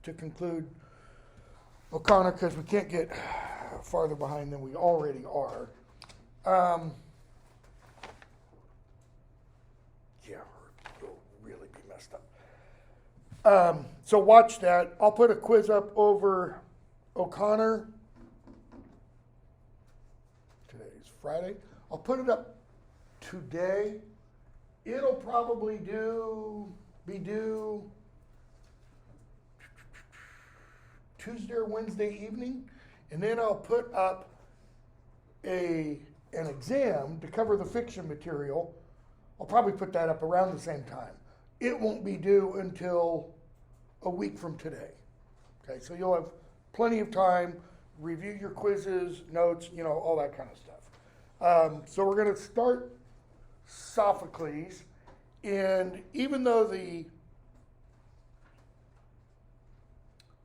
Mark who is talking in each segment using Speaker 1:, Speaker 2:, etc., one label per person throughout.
Speaker 1: to conclude O'Connor because we can't get farther behind than we already are. Yeah, it'll really be messed up. So watch that. I'll put a quiz up over O'Connor. Today's Friday. I'll put it up today. It'll probably be due Tuesday or Wednesday evening, and then I'll put up an exam to cover the fiction material. I'll probably put that up around the same time. It won't be due until a week from today. Okay, so you'll have plenty of time, review your quizzes, notes, all that kind of stuff. So we're going to start Sophocles, and even though the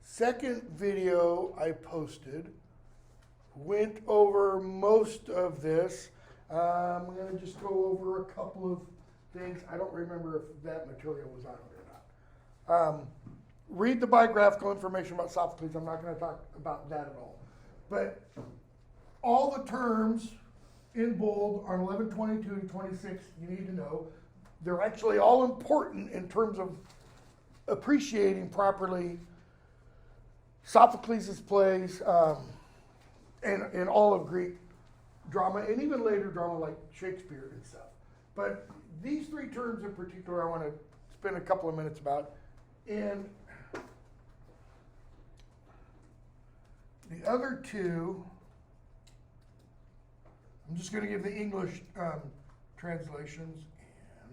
Speaker 1: second video I posted went over most of this, I'm going to just go over a couple of things. I don't remember if that material was on it or not. Read the biographical information about Sophocles. I'm not going to talk about that at all. But all the terms in bold on 1122 to 26 you need to know. They're actually all important in terms of appreciating properly Sophocles' plays and all of Greek drama, and even later drama like Shakespeare and stuff. But these three terms in particular I want to spend a couple of minutes about. And the other two, I'm just going to give the English translations. And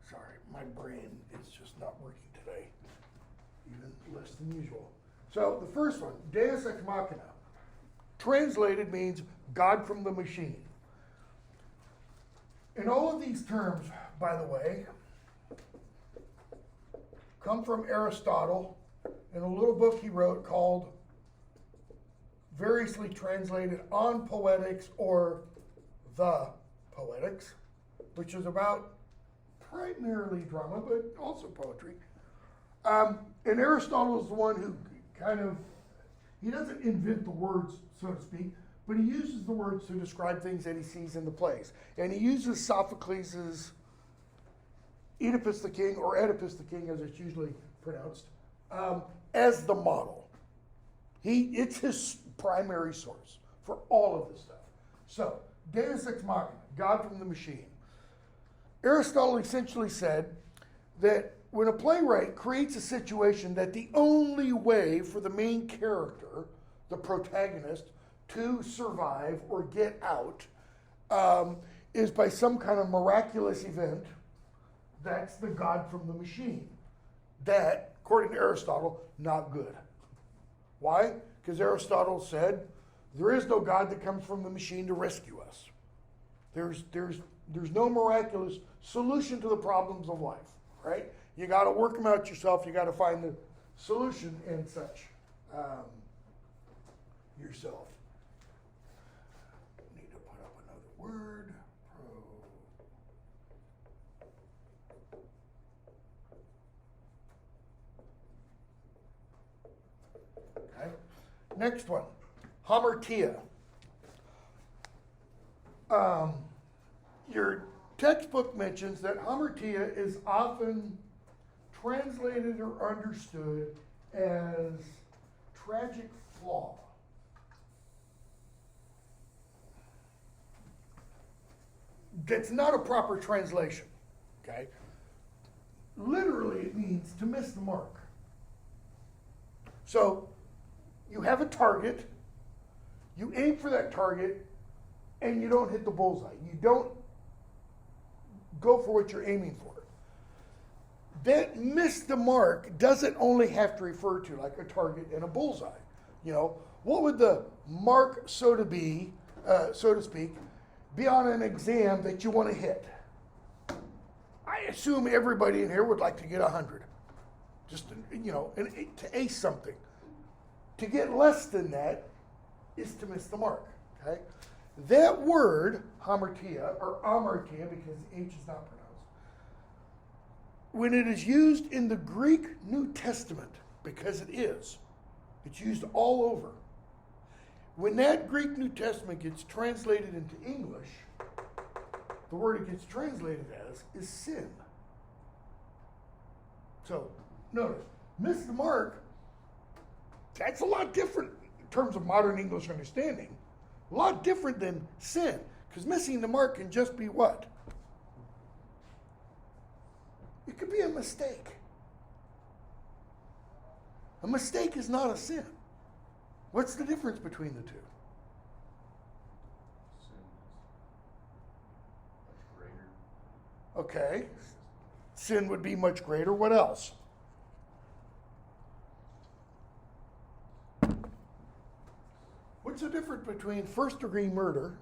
Speaker 1: sorry, my brain is just not working today, even less than usual. So the first one, Deus ex machina, translated means God from the machine. And all of these terms, by the way, come from Aristotle in a little book he wrote called, variously translated, On Poetics or The Poetics, which is about primarily drama, but also poetry. And Aristotle is the one who he doesn't invent the words, so to speak, but he uses the words to describe things that he sees in the plays. And he uses Sophocles' Oedipus the King, or Oedipus the King as it's usually pronounced, as the model. It's his primary source for all of this stuff. So, Deus ex machina, God from the machine. Aristotle essentially said that when a playwright creates a situation that the only way for the main character, the protagonist, to survive or get out is by some kind of miraculous event, that's the God from the machine. That, according to Aristotle, not good. Why? Because Aristotle said, there is no God that comes from the machine to rescue us. There's no miraculous solution to the problems of life, right? You got to work them out yourself. You got to find the solution and such yourself. Need to put up another word. Okay. Next one, hamartia. Your textbook mentions that hamartia is often translated or understood as tragic flaw. That's not a proper translation, okay? Literally, it means to miss the mark. So, you have a target, you aim for that target, and you don't hit the bullseye. You don't go for what you're aiming for. That miss the mark doesn't only have to refer to like a target and a bullseye. What would the mark, so to speak, be on an exam that you want to hit? I assume everybody in here would like to get 100. Just, to ace something. To get less than that is to miss the mark, okay? That word, hamartia, or amartia, because H is not pronounced, when it is used in the Greek New Testament, because it is, it's used all over. When that Greek New Testament gets translated into English, the word it gets translated as is sin. So, notice, miss the mark, that's a lot different in terms of modern English understanding. A lot different than sin. Because missing the mark can just be what? It could be a mistake. A mistake is not a sin. What's the difference between the two?
Speaker 2: Sin is much greater.
Speaker 1: Okay. Sin would be much greater. What else? What's the difference between first-degree murder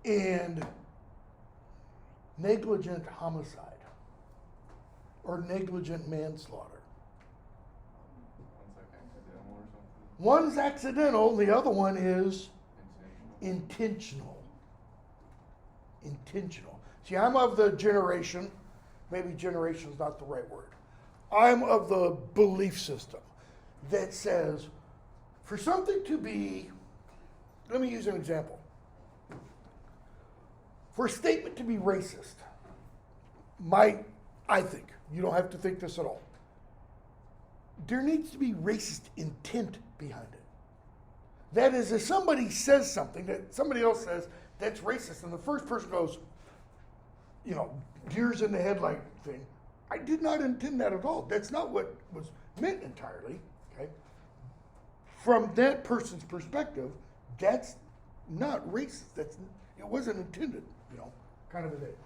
Speaker 1: and negligent homicide or negligent manslaughter?
Speaker 2: One's like accidental or something.
Speaker 1: One's accidental, the other one is intentional. Intentional. See, I'm of the generation, maybe generation is not the right word. I'm of the belief system that says for something to be, let me use an example. For a statement to be racist, I think, you don't have to think this at all, there needs to be racist intent behind it. That is, if somebody says something that somebody else says that's racist, and the first person goes, deers in the headlight thing, I did not intend that at all. That's not what was meant entirely, okay? From that person's perspective, that's not racist. It wasn't intended, kind of a thing.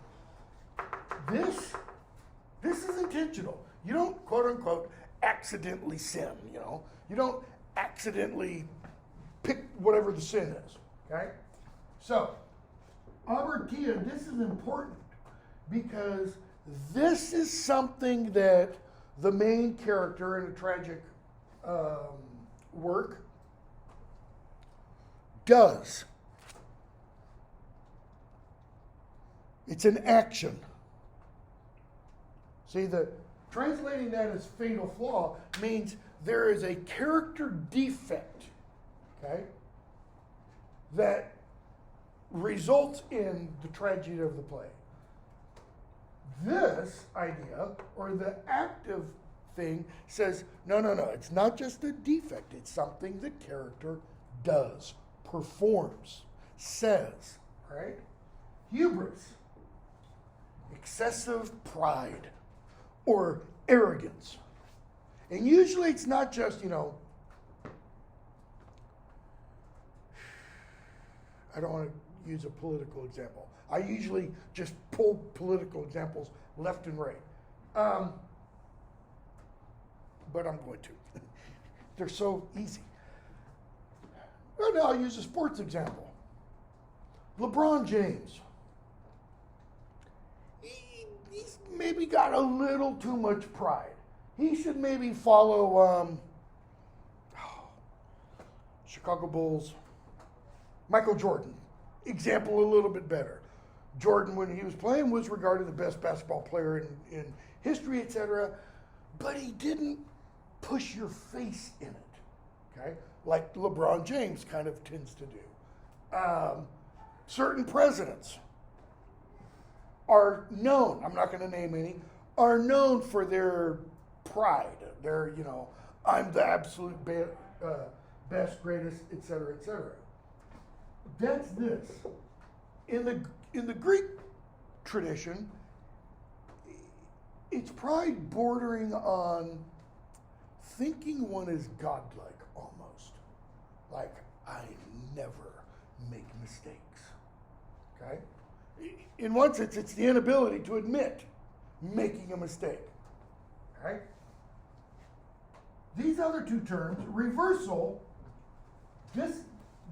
Speaker 1: This is intentional. You don't, quote unquote, accidentally sin, You don't accidentally pick whatever the sin is, okay? So, hamartia, this is important because this is something that the main character in a tragic work does. It's an action. See, translating that as fatal flaw means there is a character defect, okay, that results in the tragedy of the play. This idea, or the active thing, says, no, it's not just a defect, it's something the character does, performs, says, right? Hubris, excessive pride, or arrogance. And usually it's not just, I don't want to use a political example. I usually just pull political examples left and right. But I'm going to. They're so easy. Well, now I'll use a sports example. LeBron James. He's maybe got a little too much pride. He should maybe follow Chicago Bulls, Michael Jordan. Example a little bit better. Jordan, when he was playing, was regarded the best basketball player in history, etc. But he didn't push your face in it, okay? Like LeBron James kind of tends to do. Certain presidents are known, I'm not going to name any, are known for their pride. Their, I'm the absolute best, greatest, etc., etc. That's this. In the Greek tradition, it's pride bordering on thinking one is godlike almost. Like, I never make mistakes. Okay? In one sense, it's the inability to admit making a mistake. Okay? These other two terms, reversal, this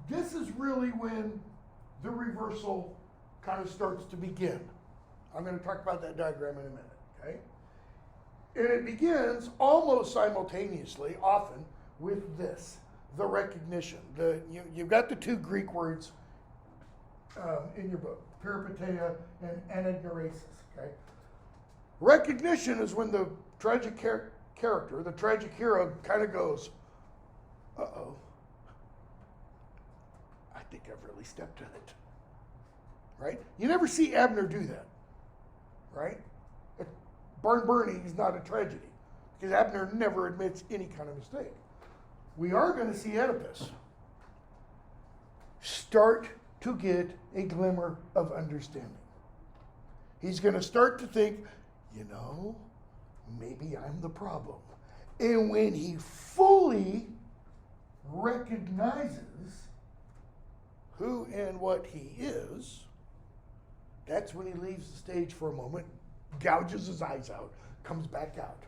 Speaker 1: is really when the reversal kind of starts to begin. I'm going to talk about that diagram in a minute, okay? And it begins almost simultaneously, often, with this, the recognition. You've got the two Greek words in your book, peripeteia and anagnoresis, okay? Recognition is when the tragic character, the tragic hero, kind of goes, uh-oh, I think I've really stepped in it. Right? You never see Abner do that. Right? Barn burning is not a tragedy because Abner never admits any kind of mistake. We are going to see Oedipus start to get a glimmer of understanding. He's going to start to think, maybe I'm the problem. And when he fully recognizes who and what he is, that's when he leaves the stage for a moment, gouges his eyes out, comes back out,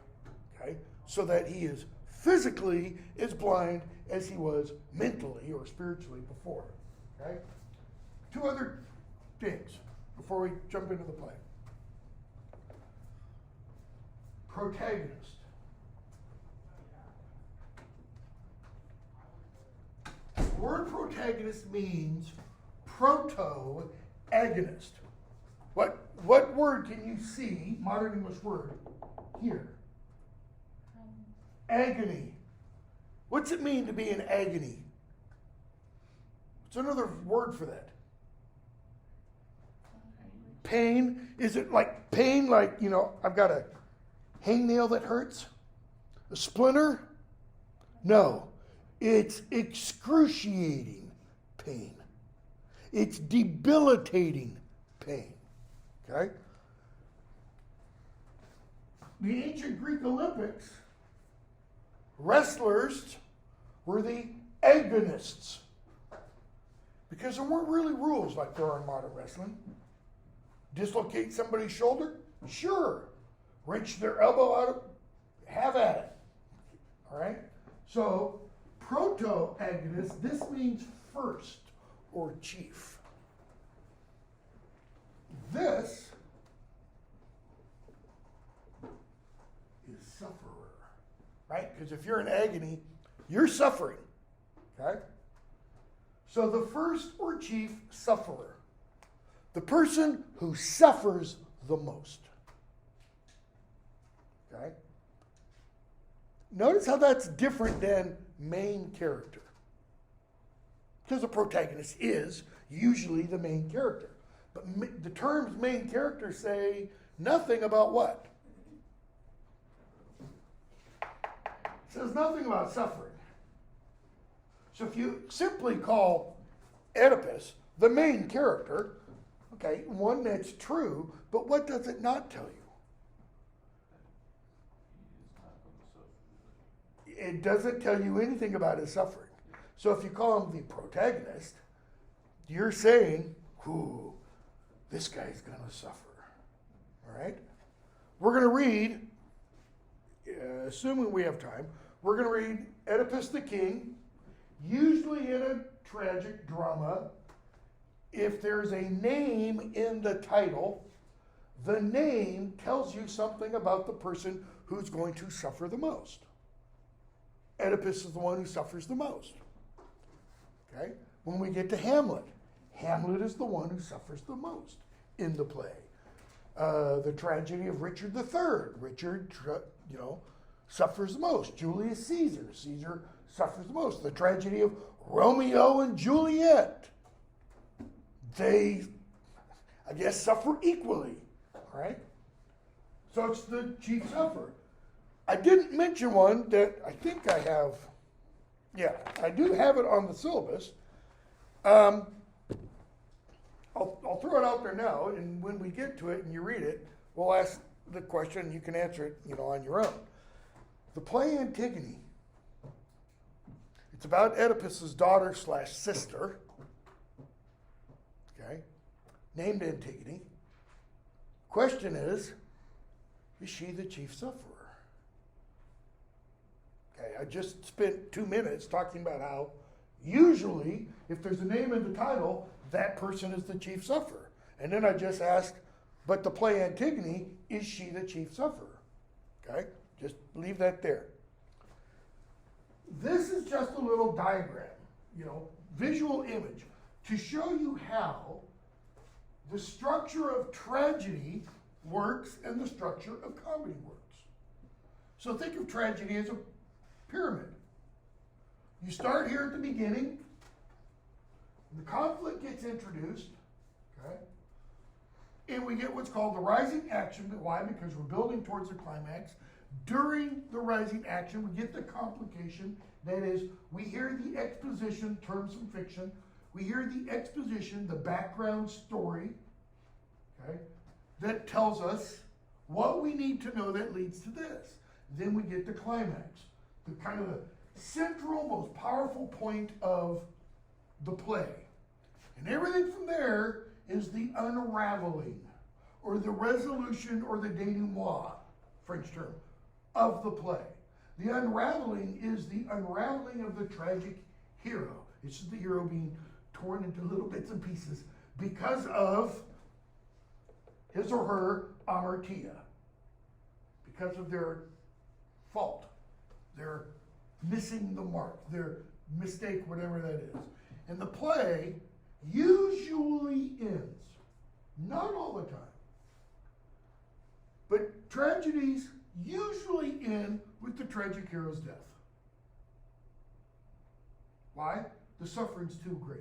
Speaker 1: okay? So that he is physically as blind as he was mentally or spiritually before, okay? Two other things before we jump into the play. Protagonist. The word protagonist means proto-agonist. What word can you see, modern English word, here? Agony. What's it mean to be in agony? What's another word for that? Pain. Is it like pain, like, I've got a hangnail that hurts? A splinter? No. It's excruciating pain. It's debilitating pain. Okay? The ancient Greek Olympics, wrestlers were the agonists. Because there weren't really rules like there are in modern wrestling. Dislocate somebody's shoulder? Sure. Wrench their elbow out, have at it. All right? So, proto-agonist, this means first or chief. This is sufferer, right? Because if you're in agony, you're suffering, okay? So the first or chief sufferer, the person who suffers the most, okay? Notice how that's different than main character. Because the protagonist is usually the main character. But the terms main character say nothing about what? It says nothing about suffering. So if you simply call Oedipus the main character, okay, one, that's true, but what does it not tell you? It doesn't tell you anything about his suffering. So if you call him the protagonist, you're saying, ooh, this guy's going to suffer. All right? We're going to read, assuming we have time, we're going to read Oedipus the King, usually in a tragic drama. If there's a name in the title, the name tells you something about the person who's going to suffer the most. Oedipus is the one who suffers the most. Okay? When we get to Hamlet, Hamlet is the one who suffers the most in the play. The tragedy of Richard III. Richard, suffers the most. Julius Caesar. Caesar suffers the most. The tragedy of Romeo and Juliet. They, I guess, suffer equally. All right? So it's the chief sufferer. I didn't mention one that I think I have. Yeah, I do have it on the syllabus. I'll throw it out there now, and when we get to it and you read it, we'll ask the question and you can answer it, on your own. The play Antigone. It's about Oedipus's daughter/sister, okay, named Antigone. Question is she the chief sufferer? Okay, I just spent 2 minutes talking about how usually, if there's a name in the title, that person is the chief sufferer. And then I just asked, but the play Antigone, is she the chief sufferer? Okay, just leave that there. This is just a little diagram, visual image, to show you how the structure of tragedy works and the structure of comedy works. So think of tragedy as a pyramid. You start here at the beginning, the conflict gets introduced, okay? And we get what's called the rising action. Why? Because we're building towards the climax. During the rising action, we get the complication. That is, we hear the exposition, terms from fiction. We hear the exposition, the background story, okay, that tells us what we need to know that leads to this. Then we get the climax, the kind of the central, most powerful point of the play. And everything from there is the unraveling, or the resolution, or the denouement, French term, of the play. The unraveling is the unraveling of the tragic hero. It's just the hero being torn into little bits and pieces because of his or her amartia, because of their fault, their missing the mark, their mistake, whatever that is. And the play usually ends, not all the time, but tragedies usually end with the tragic hero's death. Why? The suffering's too great.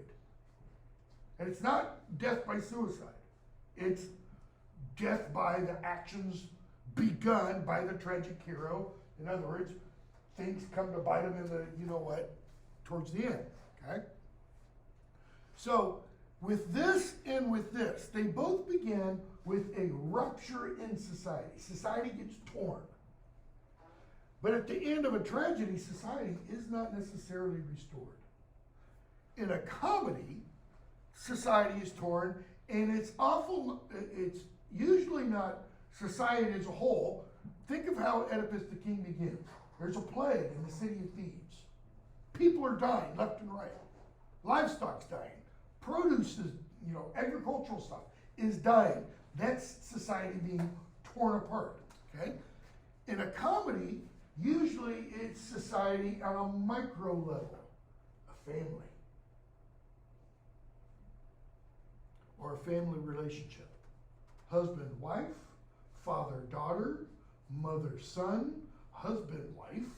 Speaker 1: And it's not death by suicide. It's death by the actions begun by the tragic hero. In other words, things come to bite him in the, you know what, towards the end, okay? So, with this and with this, they both begin with a rupture in society. Society gets torn. But at the end of a tragedy, society is not necessarily restored. In a comedy, society is torn, and it's usually not society as a whole. Think of how Oedipus the King begins. There's a plague in the city of Thebes. People are dying left and right. Livestock's dying. Produce is, agricultural stuff is dying. That's society being torn apart, okay? In a comedy, usually it's society on a micro level, a family, or a family relationship. Husband, wife, father, daughter, mother, son, husband, wife,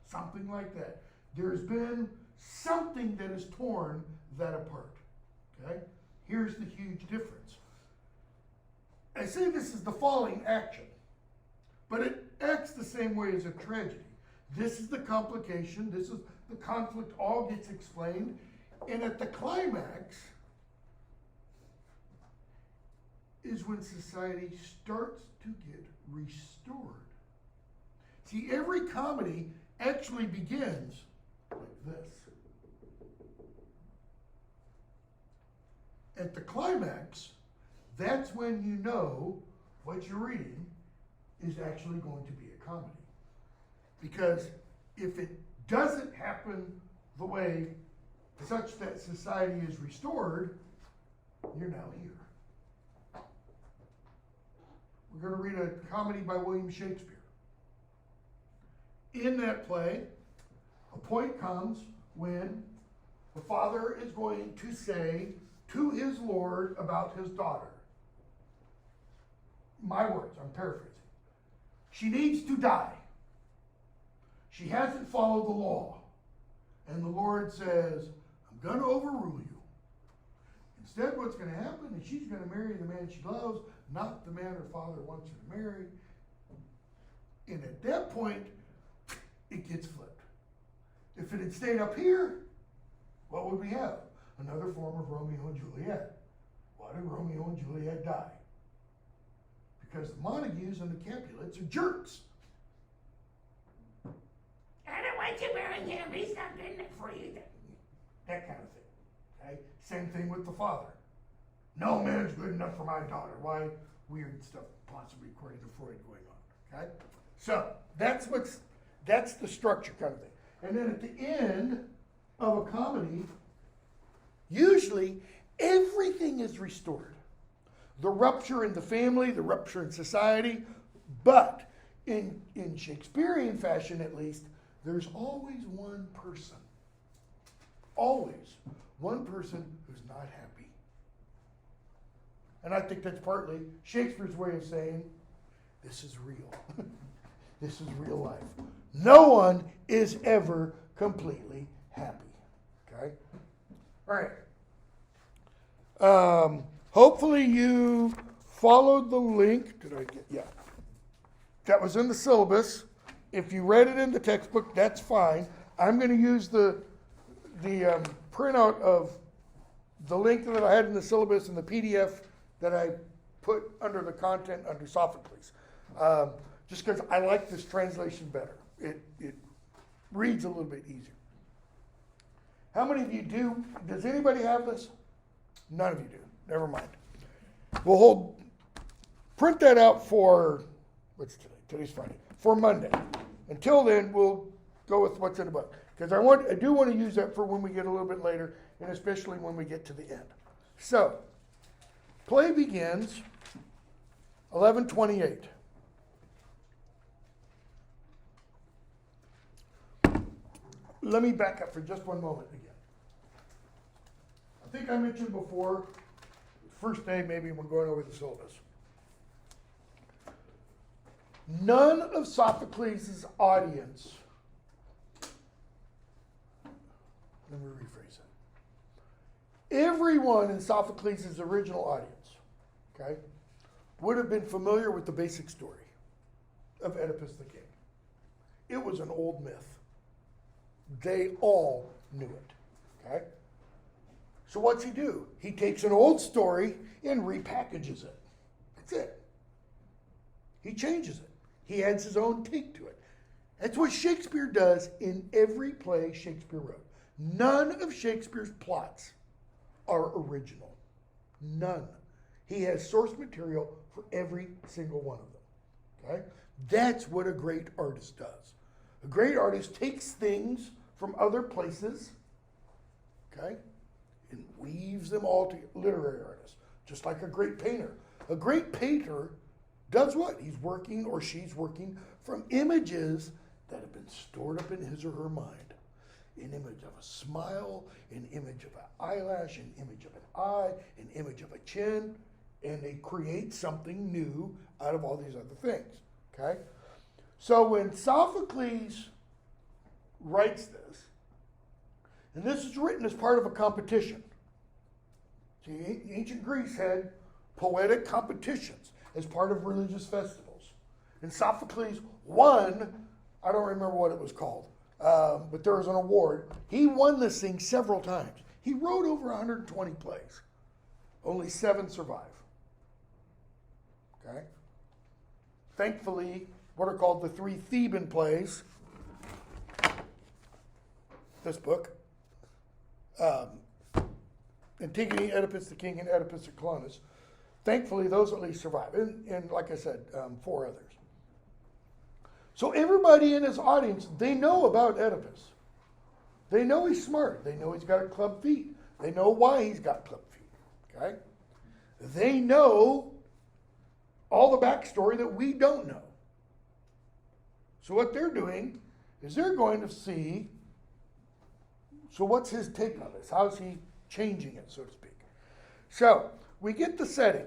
Speaker 1: something like that. There's been something that has torn that apart, okay? Here's the huge difference. I say this is the falling action, but it acts the same way as a tragedy. This is the complication, this is the conflict, all gets explained, and at the climax is when society starts to get restored. See, every comedy actually begins like this. At the climax, that's when you know what you're reading is actually going to be a comedy. Because if it doesn't happen the way such that society is restored, you're now here. We're going to read a comedy by William Shakespeare. In that play, a point comes when the father is going to say to his lord about his daughter, my words, I'm paraphrasing, she needs to die. She hasn't followed the law. And the Lord says, I'm going to overrule you. Instead, what's going to happen is she's going to marry the man she loves, not the man her father wants her to marry. And at that point, it gets flipped. If it had stayed up here, what would we have? Another form of Romeo and Juliet. Why do Romeo and Juliet die? Because the Montagues and the Capulets are jerks. I don't want you marrying him. He's not good enough for you. That kind of thing. Okay? Same thing with the father. No man's good enough for my daughter. Why? Weird stuff, possibly according to Freud, going on. Okay? So that's the structure kind of thing. And then at the end of a comedy, usually everything is restored. The rupture in the family, the rupture in society, but in Shakespearean fashion at least, there's always one person who's not happy. And I think that's partly Shakespeare's way of saying, this is real. This is real life. No one is ever completely happy. Okay? All right. Hopefully you followed the link. Did I get? Yeah. That was in the syllabus. If you read it in the textbook, that's fine. I'm going to use the printout of the link that I had in the syllabus and the PDF that I put under the content under Sophocles. Just because I like this translation better. It reads a little bit easier. How many of you do? Does anybody have this? None of you do. Never mind. We'll print that out for, what's today? Today's Friday. For Monday. Until then, we'll go with what's in the book. Because I do want to use that for when we get a little bit later, and especially when we get to the end. So, play begins 11:28. Let me back up for just one moment again. I think I mentioned before, first day maybe we're going over the syllabus. None of Sophocles' audience, let me rephrase that. Everyone in Sophocles' original audience, okay, would have been familiar with the basic story of Oedipus the King. It was an old myth. They all knew it, okay? So what's he do? He takes an old story and repackages it. That's it. He changes it. He adds his own take to it. That's what Shakespeare does in every play Shakespeare wrote. None of Shakespeare's plots are original. None. He has source material for every single one of them, okay? That's what a great artist does. A great artist takes things from other places, okay, and weaves them all together. Literary artist, just like a great painter. A great painter does what? He's working or she's working from images that have been stored up in his or her mind. An image of a smile, an image of an eyelash, an image of an eye, an image of a chin, and they create something new out of all these other things, okay? So when Sophocles writes this, and this is written as part of a competition. See, ancient Greece had poetic competitions as part of religious festivals. And Sophocles won, I don't remember what it was called, but there was an award. He won this thing several times. He wrote over 120 plays. Only 7 survive. Okay? Thankfully, what are called the 3 Theban plays, this book, Antigone, Oedipus the King, and Oedipus the Colonus. Thankfully, those at least survive. And like I said, 4 others. So everybody in his audience, they know about Oedipus. They know he's smart. They know he's got club feet. They know why he's got club feet. Okay? They know all the backstory that we don't know. So what they're doing is they're going to see, so what's his take on this? How's he changing it, so to speak? So we get the setting.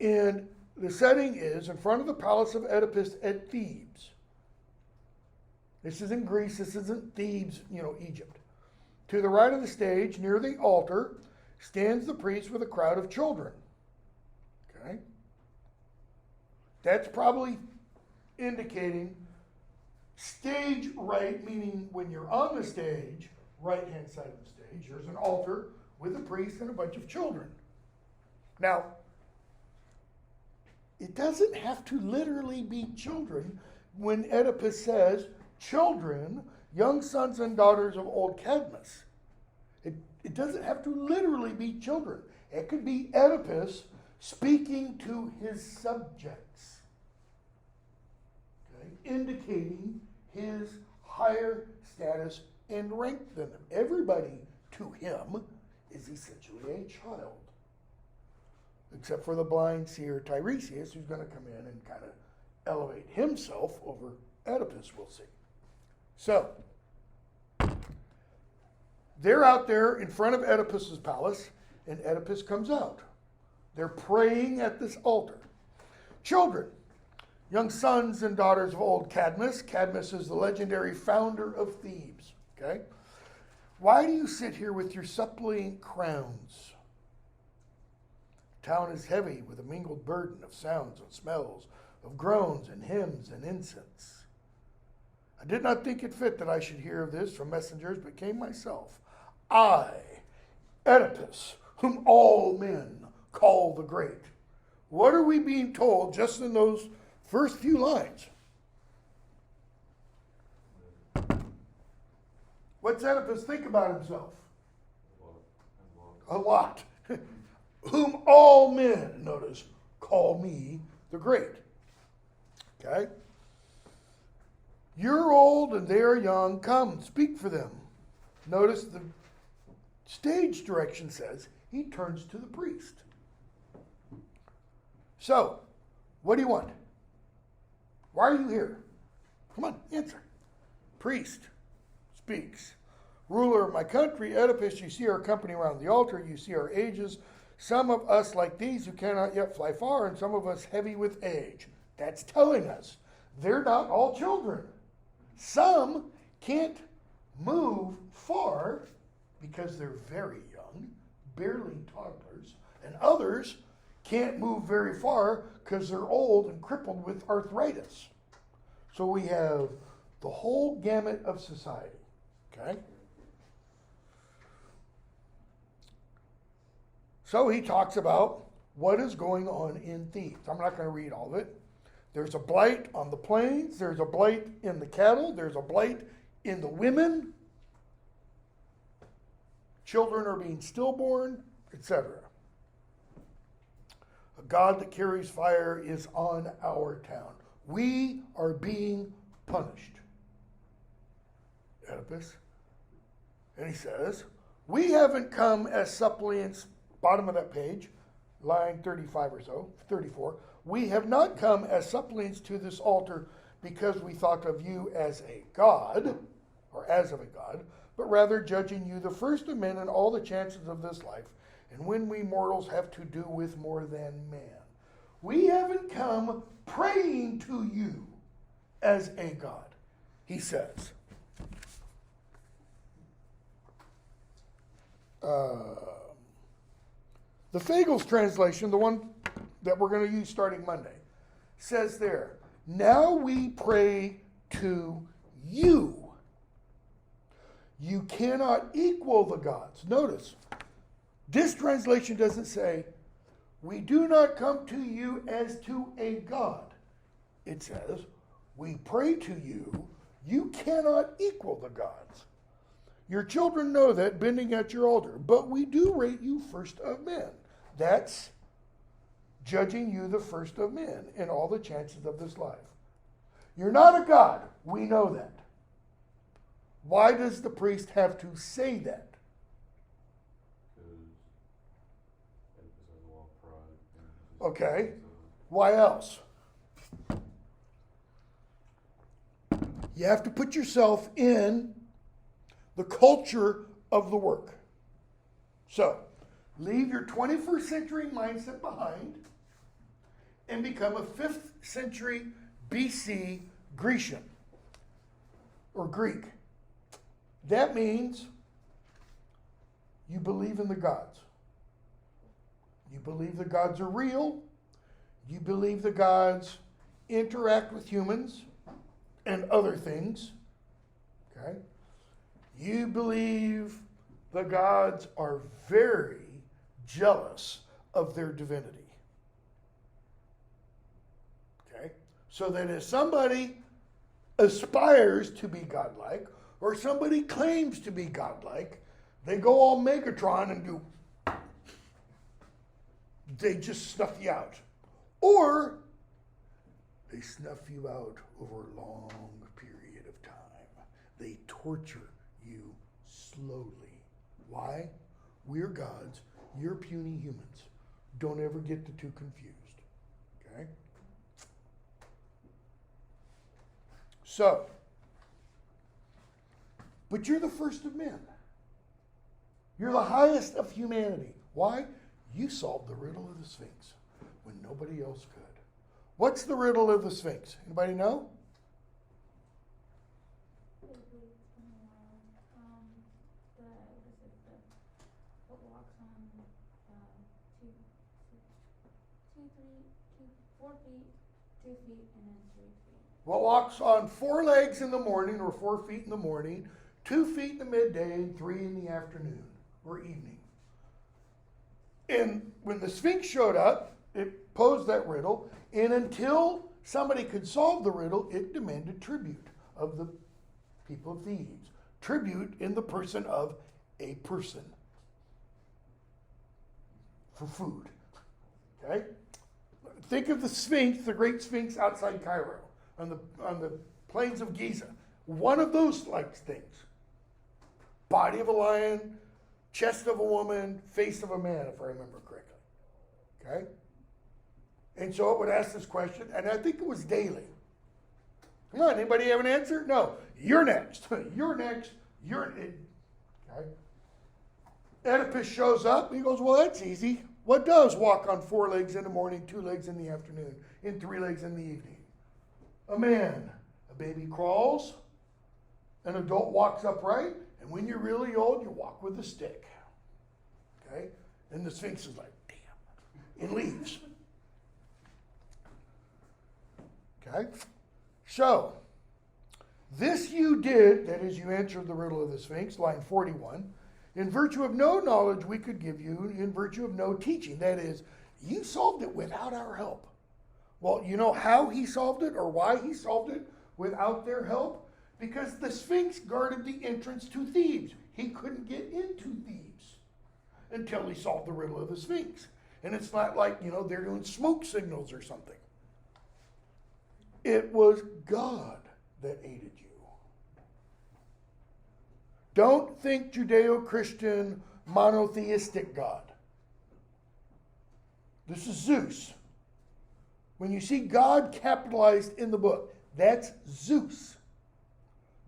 Speaker 1: And the setting is in front of the palace of Oedipus at Thebes. This is in Greece. This isn't Thebes, Egypt. To the right of the stage, near the altar, stands the priest with a crowd of children. Okay? That's probably indicating stage right, meaning when you're on the stage, right-hand side of the stage, there's an altar with a priest and a bunch of children. Now, it doesn't have to literally be children when Oedipus says, children, young sons and daughters of old Cadmus. It doesn't have to literally be children. It could be Oedipus speaking to his subjects, okay, indicating his higher status and rank than them. Everybody to him is essentially a child, except for the blind seer Tiresias, who's going to come in and kind of elevate himself over Oedipus, we'll see. So, they're out there in front of Oedipus's palace, and Oedipus comes out. They're praying at this altar. Children, young sons and daughters of old Cadmus. Cadmus is the legendary founder of Thebes. Okay? Why do you sit here with your suppliant crowns? The town is heavy with a mingled burden of sounds and smells, of groans and hymns and incense. I did not think it fit that I should hear of this from messengers, but came myself. I, Oedipus, whom all men call the Great. What are we being told just in those first few lines? What's Oedipus think about himself? A lot. Whom all men, notice, call me the Great. Okay? You're old and they are young. Come, speak for them. Notice the stage direction says he turns to the priest. So, what do you want? Why are you here? Come on, answer. Priest speaks. Ruler of my country, Oedipus, you see our company around the altar. You see our ages. Some of us like these who cannot yet fly far, and some of us heavy with age. That's telling us they're not all children. Some can't move far because they're very young, barely toddlers, and others can't move very far because they're old and crippled with arthritis. So we have the whole gamut of society, okay? So he talks about what is going on in Thebes. I'm not going to read all of it. There's a blight on the plains. There's a blight in the cattle. There's a blight in the women. Children are being stillborn, etc. A god that carries fire is on our town. We are being punished. Oedipus. And he says, we haven't come as suppliants, bottom of that page, line 35 or so, 34. We have not come as suppliants to this altar because we thought of you as a god, or as of a god, but rather judging you the first of men in all the chances of this life, and when we mortals have to do with more than man. We haven't come praying to you as a god, he says. The Fagles translation, the one that we're going to use starting Monday, says there, now we pray to you. You cannot equal the gods. Notice, this translation doesn't say, we do not come to you as to a god. It says, we pray to you. You cannot equal the gods. Your children know that, bending at your altar, but we do rate you first of men. That's judging you the first of men in all the chances of this life. You're not a god. We know that. Why does the priest have to say that? Okay. Why else? You have to put yourself in the culture of the work. So, leave your 21st century mindset behind and become a 5th century BC Grecian or Greek. That means you believe in the gods. You believe the gods are real. You believe the gods interact with humans and other things. Okay? You believe the gods are very jealous of their divinity. Okay? So that if somebody aspires to be godlike, or somebody claims to be godlike, they go all Megatron and do, they just snuff you out. Or they snuff you out over a long period of time. They torture you slowly. Why? We're gods. You're puny humans. Don't ever get the two confused. Okay? So, but you're the first of men. You're the highest of humanity. Why? You solved the riddle of the Sphinx when nobody else could. What's the riddle of the Sphinx? Anybody know? What walks on 4 legs in the morning, or 4 feet in the morning, 2 feet in the midday, and 3 in the afternoon or evening. And when the Sphinx showed up, it posed that riddle, and until somebody could solve the riddle, it demanded tribute of the people of Thebes. Tribute in the person of a person for food. Okay? Think of the Sphinx, the great Sphinx outside Cairo, on the plains of Giza. One of those like things. Body of a lion, chest of a woman, face of a man, if I remember correctly. Okay? And so it would ask this question, and I think it was daily. Come on, anybody have an answer? No. You're next. You're next. Okay? Oedipus shows up. He goes, well, that's easy. What does walk on 4 legs in the morning, 2 legs in the afternoon, and 3 legs in the evening? A man. A baby crawls. An adult walks upright. And when you're really old, you walk with a stick. Okay? And the Sphinx is like, damn. And leaves. Okay? So, this you did, that is, you answered the riddle of the Sphinx, line 41, in virtue of no knowledge we could give you, in virtue of no teaching. That is, you solved it without our help. Well, you know how he solved it, or why he solved it without their help? Because the Sphinx guarded the entrance to Thebes. He couldn't get into Thebes until he solved the riddle of the Sphinx. And it's not like, they're doing smoke signals or something. It was God that aided you. Don't think Judeo-Christian monotheistic God. This is Zeus. When you see God capitalized in the book, that's Zeus,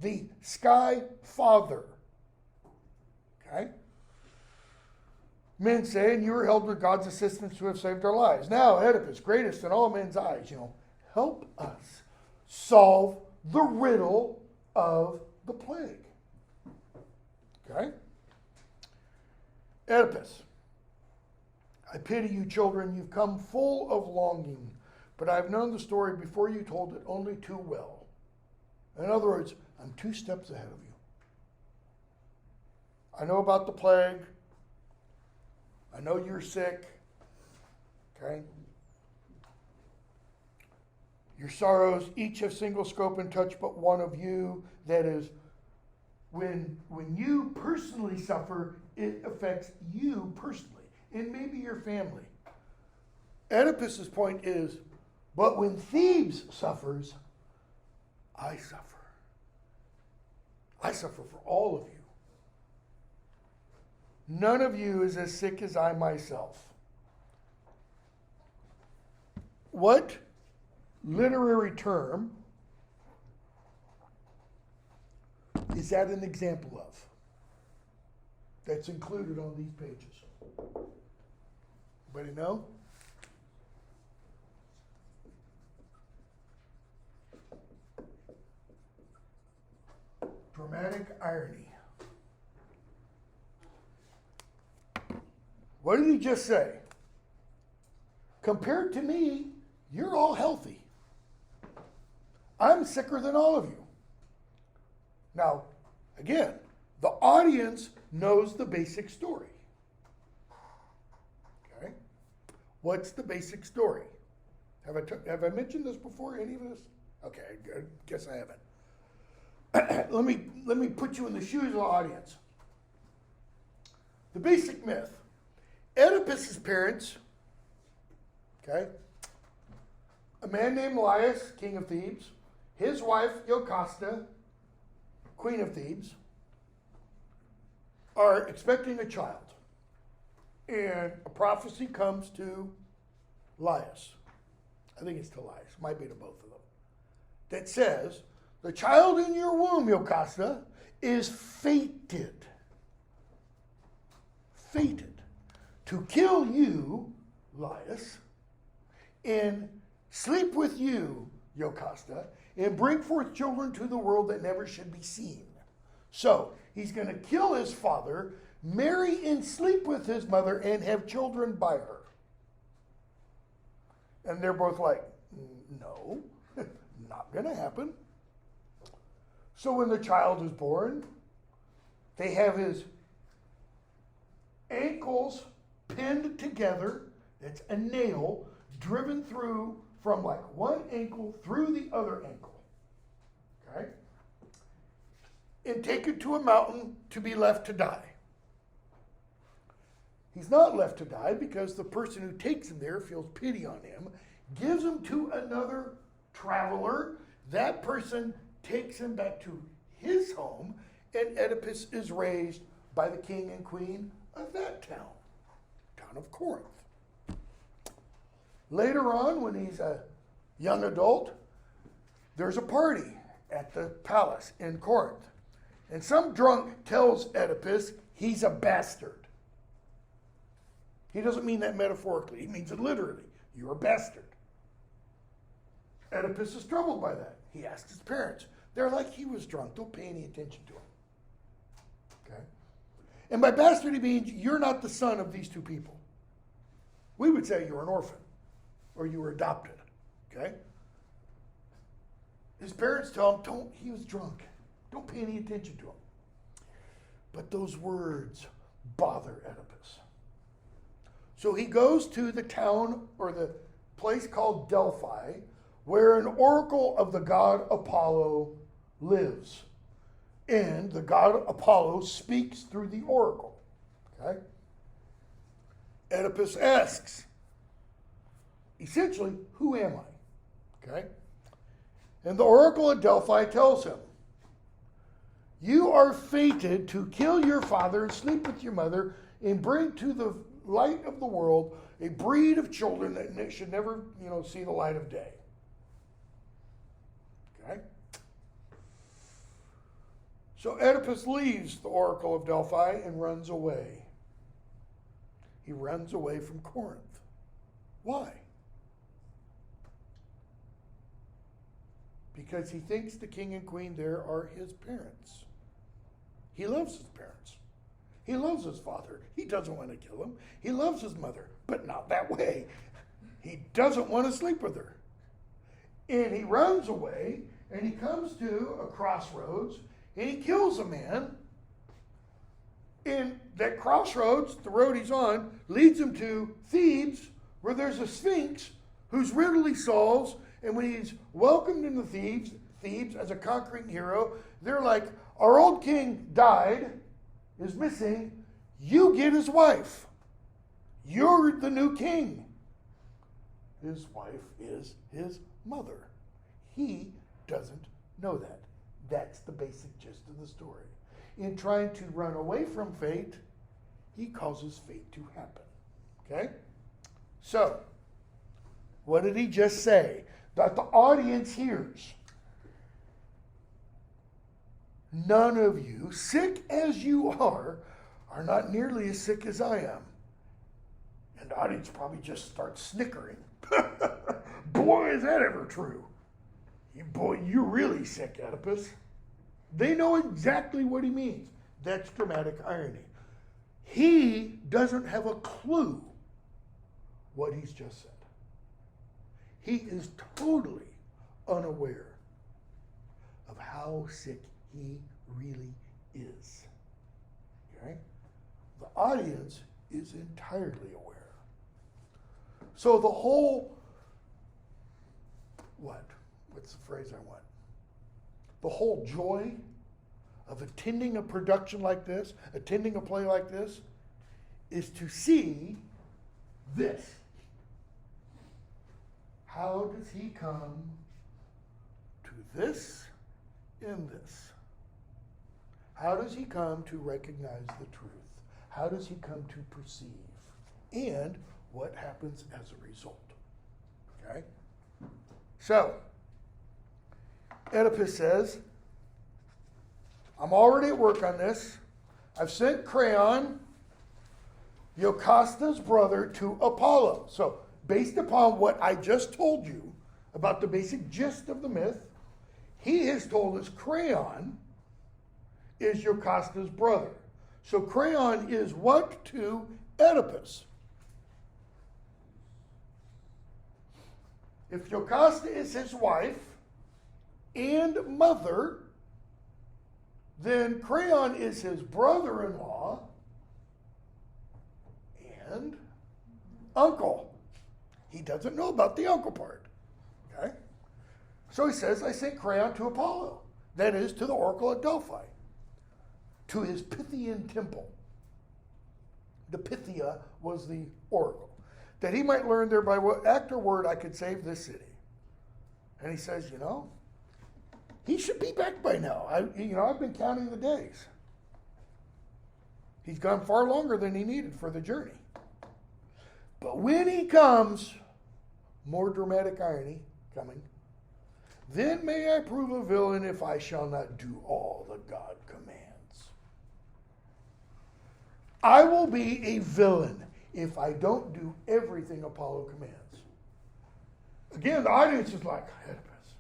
Speaker 1: the sky father. Okay? Men say, and you were held with God's assistance to have saved our lives. Now, Oedipus, greatest in all men's eyes, help us solve the riddle of the plague. Okay? Oedipus, I pity you, children. You've come full of longing, but I've known the story before you told it only too well. In other words, I'm 2 steps ahead of you. I know about the plague. I know you're sick. Okay? Your sorrows each have single scope and touch but one of you. That is, when you personally suffer, it affects you personally, and maybe your family. Oedipus's point is, but when Thebes suffers, I suffer. I suffer for all of you. None of you is as sick as I myself. What literary term is that an example of? That's included on these pages. Anybody know? Dramatic irony. What did he just say? Compared to me, you're all healthy. I'm sicker than all of you. Now, again, the audience knows the basic story. Okay? What's the basic story? Have I mentioned this before, any of this? Okay, I guess I haven't. let me put you in the shoes of the audience. The basic myth. Oedipus's parents, okay, a man named Laius, king of Thebes, his wife, Jocasta, queen of Thebes, are expecting a child. And a prophecy comes to Laius. I think it's to Laius, might be to both of them. That says, the child in your womb, Jocasta, is fated to kill you, Laius, and sleep with you, Jocasta, and bring forth children to the world that never should be seen. So, he's going to kill his father, marry and sleep with his mother, and have children by her. And they're both like, no, not going to happen. So when the child is born, they have his ankles pinned together. It's a nail driven through from like one ankle through the other ankle. Okay? And taken to a mountain to be left to die. He's not left to die because the person who takes him there feels pity on him, gives him to another traveler. That person takes him back to his home, and Oedipus is raised by the king and queen of that town of Corinth. Later on, when he's a young adult, there's a party at the palace in Corinth. And some drunk tells Oedipus he's a bastard. He doesn't mean that metaphorically. He means it literally. You're a bastard. Oedipus is troubled by that. He asked his parents. They're like, he was drunk. Don't pay any attention to him. Okay? And by bastard, he means you're not the son of these two people. We would say you're an orphan or you were adopted. Okay? His parents tell him, he was drunk. Don't pay any attention to him. But those words bother Oedipus. So he goes to the town or the place called Delphi, where an oracle of the god Apollo lives. And the god Apollo speaks through the oracle. Okay? Oedipus asks, essentially, who am I? Okay? And the oracle at Delphi tells him, you are fated to kill your father and sleep with your mother and bring to the light of the world a breed of children that should never, see the light of day. Okay? So Oedipus leaves the oracle of Delphi and runs away. He runs away from Corinth. Why? Because he thinks the king and queen there are his parents. He loves his parents. He loves his father. He doesn't want to kill him. He loves his mother, but not that way. He doesn't want to sleep with her. And he runs away, and he comes to a crossroads, and he kills a man. And that crossroads, the road he's on, leads him to Thebes, where there's a sphinx whose riddle he solves. And when he's welcomed into Thebes as a conquering hero, they're like, our old king died, is missing, you get his wife. You're the new king. His wife is his mother. He doesn't know that. That's the basic gist of the story. In trying to run away from fate, he causes fate to happen. Okay? So, what did he just say? That the audience hears. None of you, sick as you are not nearly as sick as I am. And the audience probably just starts snickering. Boy, is that ever true. You're really sick, Oedipus. They know exactly what he means. That's dramatic irony. He doesn't have a clue what he's just said. He is totally unaware of how sick he really is. Okay? The audience is entirely aware. So the whole, what's the phrase I want? The whole joy of attending a production like this, attending a play like this, is to see this. How does he come to this in this? How does he come to recognize the truth? How does he come to perceive? And what happens as a result? Okay? So, Oedipus says, I'm already at work on this. I've sent Crayon Yocasta's brother to Apollo. So, based upon what I just told you about the basic gist of the myth, he has told us Creon is Yocasta's brother. So Creon is what to Oedipus? If Jocasta is his wife and mother, then Creon is his brother-in-law and uncle. He doesn't know about the uncle part. Okay? So he says, I sent Creon to Apollo, that is, to the oracle at Delphi, to his Pythian temple. The Pythia was the oracle, that he might learn there by what act or word I could save this city. And he says, he should be back by now. I've been counting the days. He's gone far longer than he needed for the journey. But when he comes, more dramatic irony coming, then may I prove a villain if I shall not do all the God commands. I will be a villain if I don't do everything Apollo commands. Again, the audience is like, Oedipus,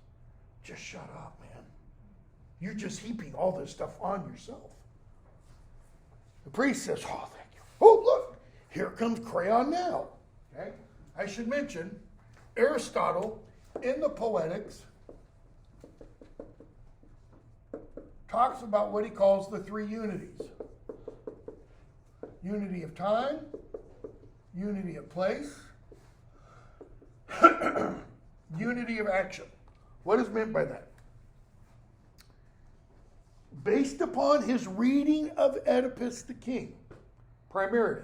Speaker 1: just shut up, man. You're just heaping all this stuff on yourself. The priest says, oh, thank you. Oh, look, here comes Creon now. Okay? I should mention, Aristotle, in the Poetics, talks about what he calls the three unities. Unity of time, unity of place, unity of action. What is meant by that? Based upon his reading of Oedipus the King, primarily,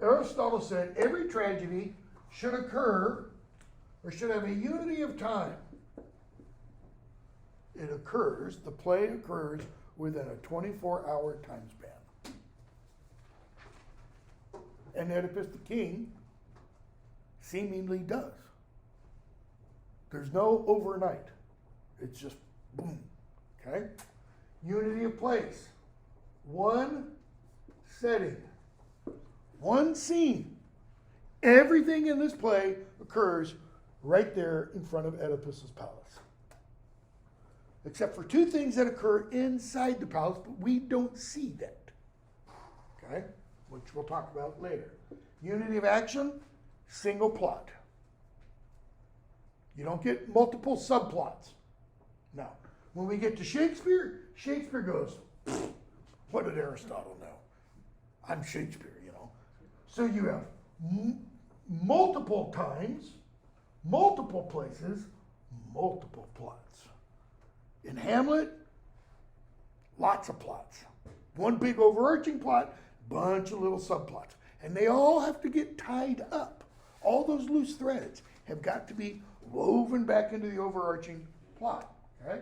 Speaker 1: Aristotle said every tragedy should occur or should have a unity of time. It occurs, the play occurs within a 24-hour time span. And Oedipus the King seemingly does. There's no overnight. It's just boom. Okay? Unity of place. One setting. One scene. Everything in this play occurs right there in front of Oedipus's palace. Except for two things that occur inside the palace, but we don't see that. Okay? Which we'll talk about later. Unity of action, single plot. You don't get multiple subplots. No. When we get to Shakespeare, Shakespeare goes, what did Aristotle know? I'm Shakespeare, So you have multiple times, multiple places, multiple plots. In Hamlet, lots of plots. One big overarching plot, bunch of little subplots. And they all have to get tied up. All those loose threads have got to be woven back into the overarching plot. Okay?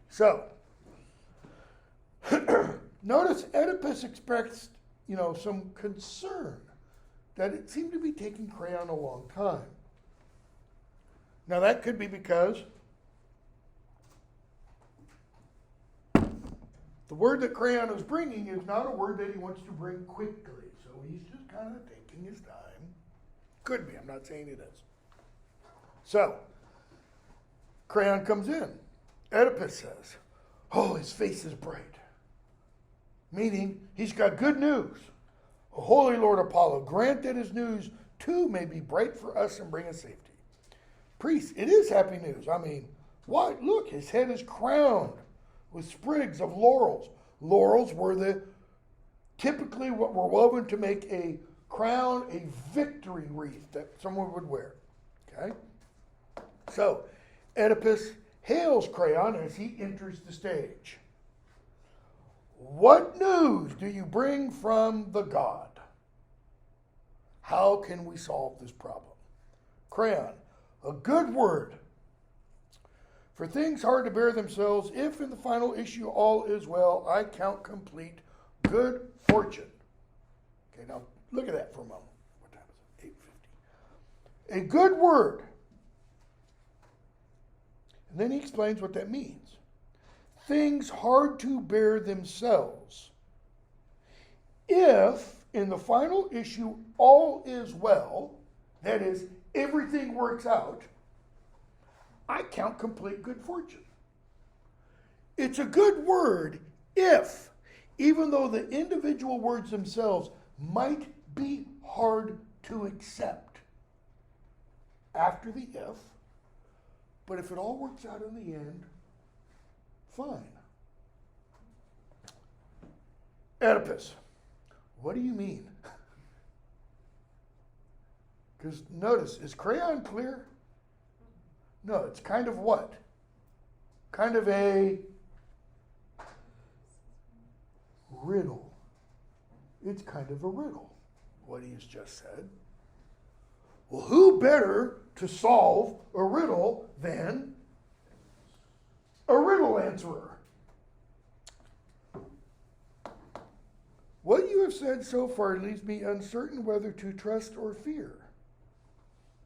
Speaker 1: So, notice Oedipus expressed, some concern that it seemed to be taking Creon a long time. Now that could be because the word that Creon is bringing is not a word that he wants to bring quickly. So he's just kind of taking his time. Could be, I'm not saying it is. So, Creon comes in. Oedipus says, oh, his face is bright. Meaning, he's got good news. O holy Lord Apollo, grant that his news too may be bright for us and bring us safety. Priest, it is happy news. I mean, what? Look, his head is crowned with sprigs of laurels. Laurels were typically what were woven to make a crown, a victory wreath that someone would wear. Okay? So, Oedipus hails Creon as he enters the stage. What news do you bring from the god? How can we solve this problem? Creon, a good word. For things hard to bear themselves, if in the final issue all is well, I count complete good fortune. Okay, now look at that for a moment. What time is it? 8:50. A good word. And then he explains what that means. Things hard to bear themselves, if in the final issue, all is well, that is, everything works out, I count complete good fortune. It's a good word if, even though the individual words themselves might be hard to accept after the if, but if it all works out in the end, fine. Oedipus, what do you mean? Because notice, is crayon clear? No, it's kind of what? Kind of a riddle. It's kind of a riddle, what he's just said. Well, who better to solve a riddle than a riddle answerer? What you have said so far leaves me uncertain whether to trust or fear.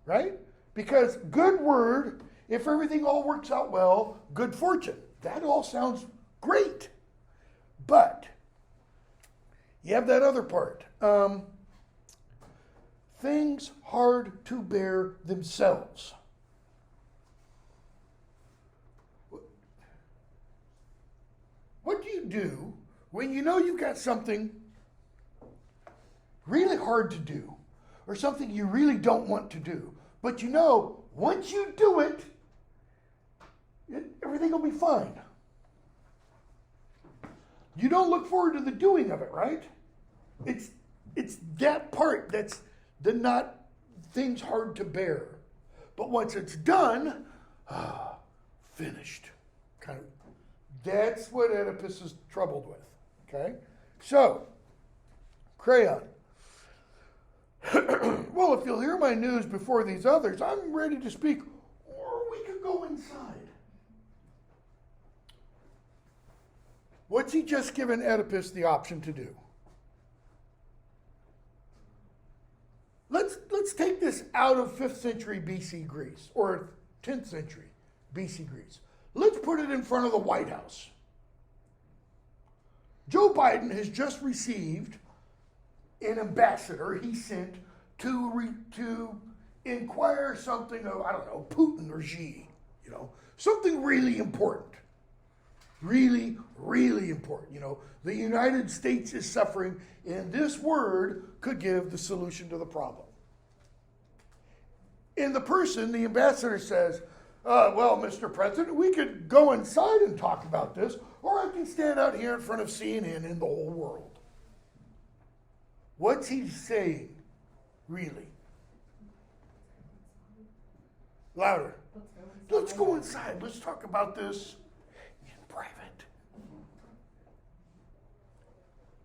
Speaker 1: Right? Because good word, if everything all works out well, good fortune. That all sounds great. But you have that other part. Things hard to bear themselves. What do you do when you know you've got something really hard to do, or something you really don't want to do, but you know once you do it, everything will be fine? You don't look forward to the doing of it, right? It's that part that's the not things hard to bear. But once it's done, finished. Kind of. That's what Oedipus is troubled with. Okay? So, crayon. Well, if you'll hear my news before these others, I'm ready to speak, or we could go inside. What's he just given Oedipus the option to do? Let's take this out of 5th century BC Greece, or 10th century BC Greece. Let's put it in front of the White House. Joe Biden has just received an ambassador he sent to inquire something of, I don't know, Putin or Xi, something really important. Really, really important. The United States is suffering, and this word could give the solution to the problem. In the person, the ambassador says, well, Mr. President, we could go inside and talk about this, or I can stand out here in front of CNN and the whole world. What's he saying, really? Louder. Let's go inside. Let's talk about this in private.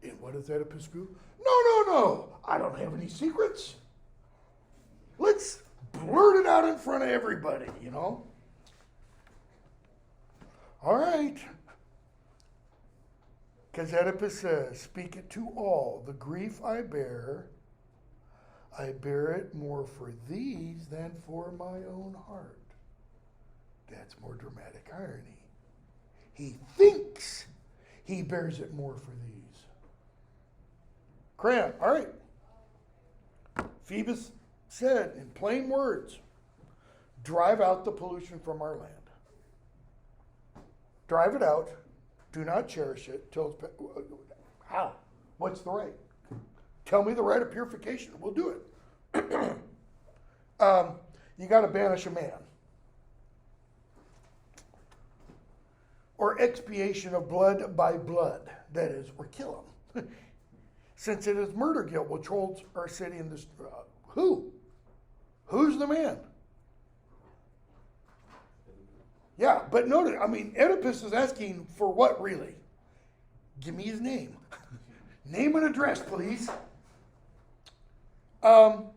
Speaker 1: And what does Oedipus do? No. I don't have any secrets. Let's blurt it out in front of everybody, All right. Because Oedipus says, speak it to all. The grief I bear it more for these than for my own heart. That's more dramatic irony. He thinks he bears it more for these. Crayon, all right. Phoebus said in plain words, drive out the pollution from our land. Drive it out. Do not cherish it till it's... How? What's the right? Tell me the right of purification. We'll do it. You got to banish a man. Or expiation of blood by blood. That is, or kill him. Since it is murder guilt which holds our city in this... who? Who's the man? Yeah, but notice, Oedipus is asking for what, really? Give me his name. Name and address, please. And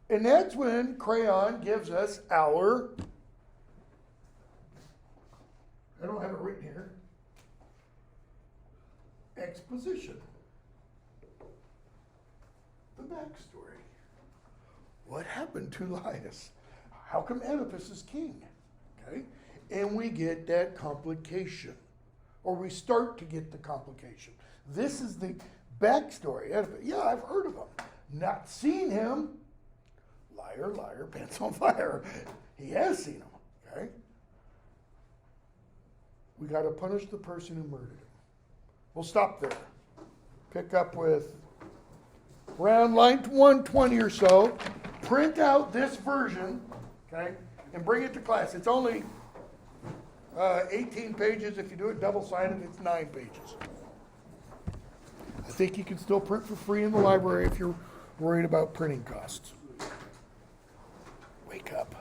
Speaker 1: that's when Crayon gives us our... I don't have it written here. Exposition. The backstory. What happened to Laius? How come Oedipus is king? Okay? And we get that complication. Or we start to get the complication. This is the backstory. Yeah, I've heard of him. Not seen him. Liar, liar, pants on fire. He has seen him, okay? We got to punish the person who murdered him. We'll stop there. Pick up with around line 120 or so. Print out this version, okay, and bring it to class. It's only 18 pages. If you do it double-sided, it's 9 pages. I think you can still print for free in the library if you're worried about printing costs. Wake up.